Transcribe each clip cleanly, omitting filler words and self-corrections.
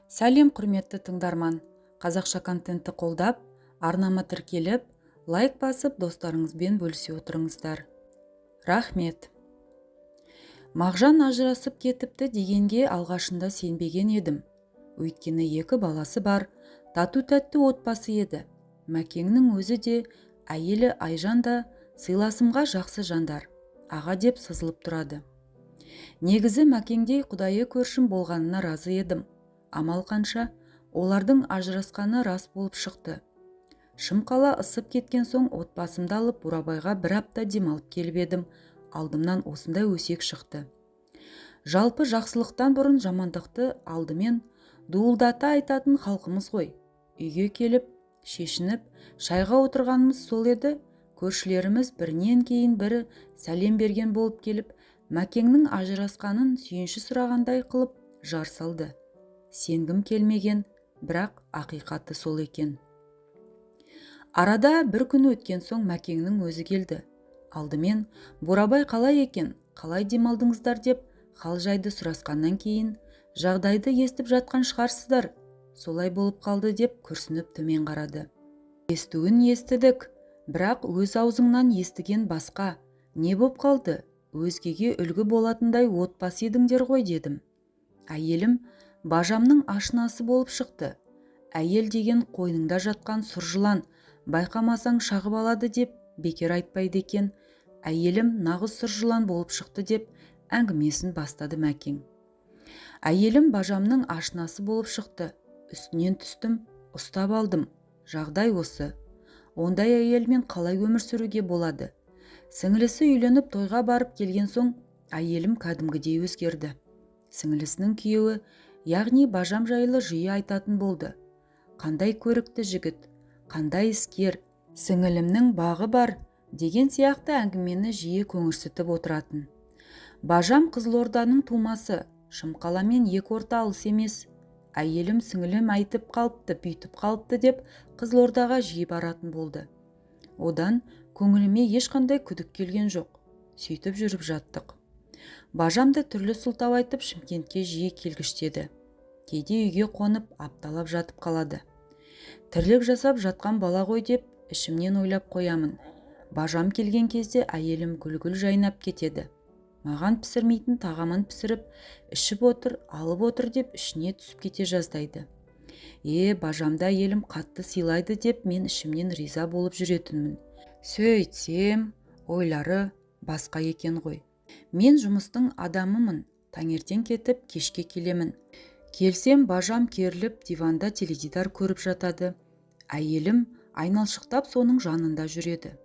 Сәлем құрметті тыңдарман. Қазақша контентті қолдап, арнама тіркеліп, лайк басып, достарыңызбен бөлісе отырыңыздар. Рахмет. Мағжан ажырасып кетіпті дегенге алғашында сенбеген едім. Өйткені екі баласы бар, тату-тәтті отбасы еді. Мәкеңнің өзі де, әйелі Айжан да сыйласымға жақсы жандар, аға деп сызылып тұрады. Негізі Мәкеңдей құдайы көршім болғанына разы едім. Амал қанша, олардың ажырасқаны рас болып шықты. Шымқала ысып кеткен соң отбасымды алып Бурабайға бір апта демалып келіп едім. Алдымнан осындай өсек шықты. Жалпы жақсылықтан бұрын жамандықты алдымен дуылдата айтатын халқымыз ғой. Үйге келіп, шешініп, шайға отырғанымыз сол еді. Көршілеріміз бірінен кейін бірі сәлем берген болып келіп, Мәкеңнің ажырасқанын сүйінші сұрағандай қылып жар салды. Сенгім келмеген, бірақ ақиқаты сол екен. Арада бір күн өткен соң Мәкеңнің өзі келді. Алдымен Бурабай қалай екен, қалай демалдыңыздар деп хал жайды сұрасқаннан кейін, жағдайды естіп жатқан шығарсыздар, солай болып қалды деп күрсініп төмен қарады. Естуін естідік, бірақ өз аузыңнан естіген басқа. Не боп қалды? Өзгеге үлгі болатындай отбасы едіңдер ғой дедім. Әйелім бажамның ашынасы болып шықты. Әйел деген қойныңда жатқан сұр жылан, байқамасаң шағып алады деп бекер айтпайды екен. Әйелім нағыз сұр жылан болып шықты деп әңгімесін бастады Мәкең. Әйелім бажамның ашынасы болып шықты. Үстінен түстім, ұстап алдым. Жағдай осы. Ондай әйелмен қалай өмір сүруге болады? Сіңілісі үйленіп тойға барып келген соң, әйелім кәдімгідей өзгерді. Сіңілісінің күйеуі, яғни бажам жайлы жиі айтатын болды. Қандай көрікті жігіт, қандай іскер, сіңілімнің бағы бар деген сияқты әңгімені жиі көңірсітіп отыратын. Бажам Қызылорданың тумасы, Шымқаламен екі орта алыс емес. Әйелім сіңілім айтып қалыпты, бүйтіп қалыпты деп Қызылордаға жиі баратын болды. Одан көңіліме ешқандай күдік келген жоқ. Сөйтіп жүріп жаттық. Бажамды түрлі сылтау айтып Шымкентке жиі келгіштеді. Кейде үйге қонып апталап жатып қалады. Тірлік жасап жатқан бала ғой деп ішімнен ойлап қоямын. Бажам келген кезде әйелім гүл-гүл жайнап кетеді. Маған пісірмейтін тағамын пісіріп, ішіп отыр, алып отыр деп ішіне түсіп кете жаздайды. Бажамды әйелім қатты сыйлайды деп мен ішімнен риза болып жүретінмін. Сөйтсем, ойлары басқа екен ғой. Мен жұмыстың адамымын, таңертең кетіп, кешке келемін. Келсем, бажам керіліп, диванда теледидар көріп жатады. Әйелім айналшықтап соның жанында жүреді.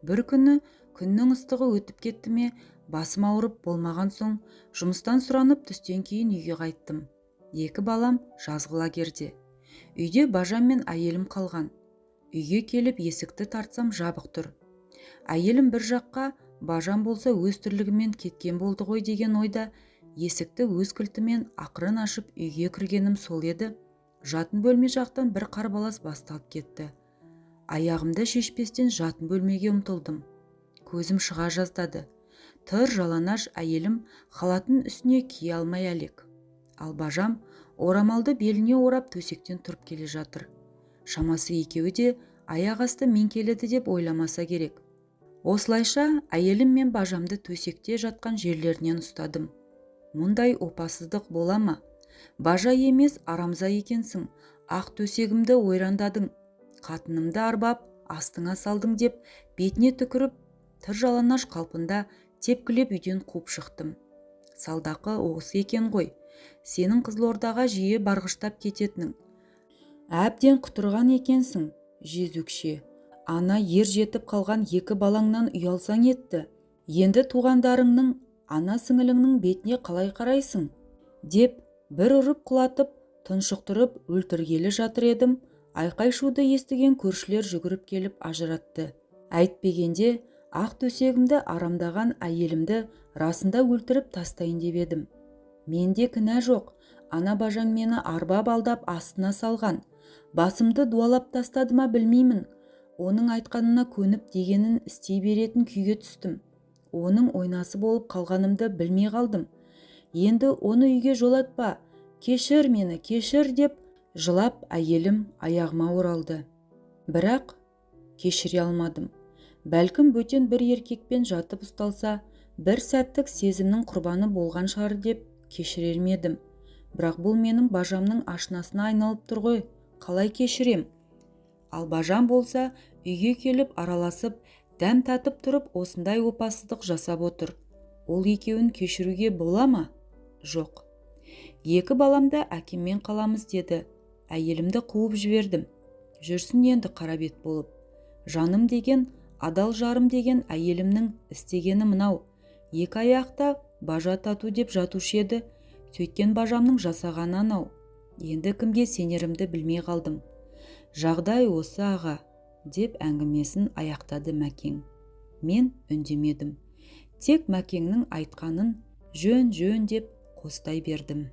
Бір күні күннің ыстығы өтіп кетті ме, басым ауырып болмаған соң, жұмыстан сұранып түстен кейін үйге қайттым. Екі балам жазғы лагерде. Үйде бажам мен әйелім қалған. Үйге келіп есікті тартсам жабық тұр. Әйелім бір жаққа, бажам болса өз тірлігімен кеткен болды ғой деген ойда, есікті өз кілтімен ақырын ашып үйге кіргенім сол еді. Жатын бөлме жақтан бір қарбалас басталып кетті. Аяғымды шешпестен жатын бөлмеге ұмтылдым. Көзім шыға жаздады. Тыр жаланаш әйелім халатын үстіне кие алмай әлек. Ал бажам орамалды беліне орап төсектен тұрып келе жатыр. Шамасы екеуі де аяқ асты мен келеді деп ойламаса керек. Осылайша әйелім мен бажамды төсекте жатқан жерлерінен ұстадым. Мұндай опасыздық бола ма? Бажа емес арамза екенсің, ақ төсегімді ойрандадың, қатынымды арбап астыңа салдың деп бетіне түкіріп, тыр жаланаш қалпында тепкілеп үйден қуып шықтым. Салдақы осы екен ғой, сенің Қызылордаға жиі барғыштап кететінің. Әбден құтырған екенсің, жезөкше. Ана ер жетіп қалған екі балаңнан ұялсаң етті. Енді туғандарыңның, ана сіңіліңнің бетіне қалай қарайсың? Деп бір ұрып құлатып, тұншықтырып өлтіргелі жатыр едім. Айқай-шуды естіген көршілер жүгіріп келіп ажыратты. Әйтпегенде ақ төсегімді арамдаған әйелімді расында өлтіріп тастайын деп едім. Менде кінә жоқ. Ана бажаң мені арбап алдап астына салған. Басымды дуалап тастады ма білмеймін. Оның айтқанына көніп дегенін істей беретін күйге түстім. Оның ойнасы болып қалғанымды білмей қалдым. Енді оны үйге жолатпа. кешір мені, кешір деп жылап әйелім аяғыма оралды. Бірақ кешіре алмадым. Бәлкім бөтен бір еркекпен жатып ұсталса, бір сәттік сезімнің құрбаны болған шығар деп кешірер ме едім. Бірақ бұл менің бажамның ашынасына айналып тұр ғой, қалай кешірем? Ал бажам болса үйге келіп араласып, дәм татып тұрып осындай опасыздық жасап отыр. Ол екеуін кешіруге бола ма? Жоқ. Екі баламда әкеммен қаламыз деді. Әйелімді қуып жібердім. Жүрсін енді қара бет болып. Жаным деген, адал жарым деген әйелімнің істегені мынау. Екі аяқта бажа тату деп жатушы еді. Сөйткен бажамның жасағаны анау. Енді кімге сенерімді білмей қалдым. Жағдай осы аға, деп әңгімесін аяқтады Мәкең. Мен үндемедім. Тек Мәкеңнің айтқанын жөн деп қостай бердім.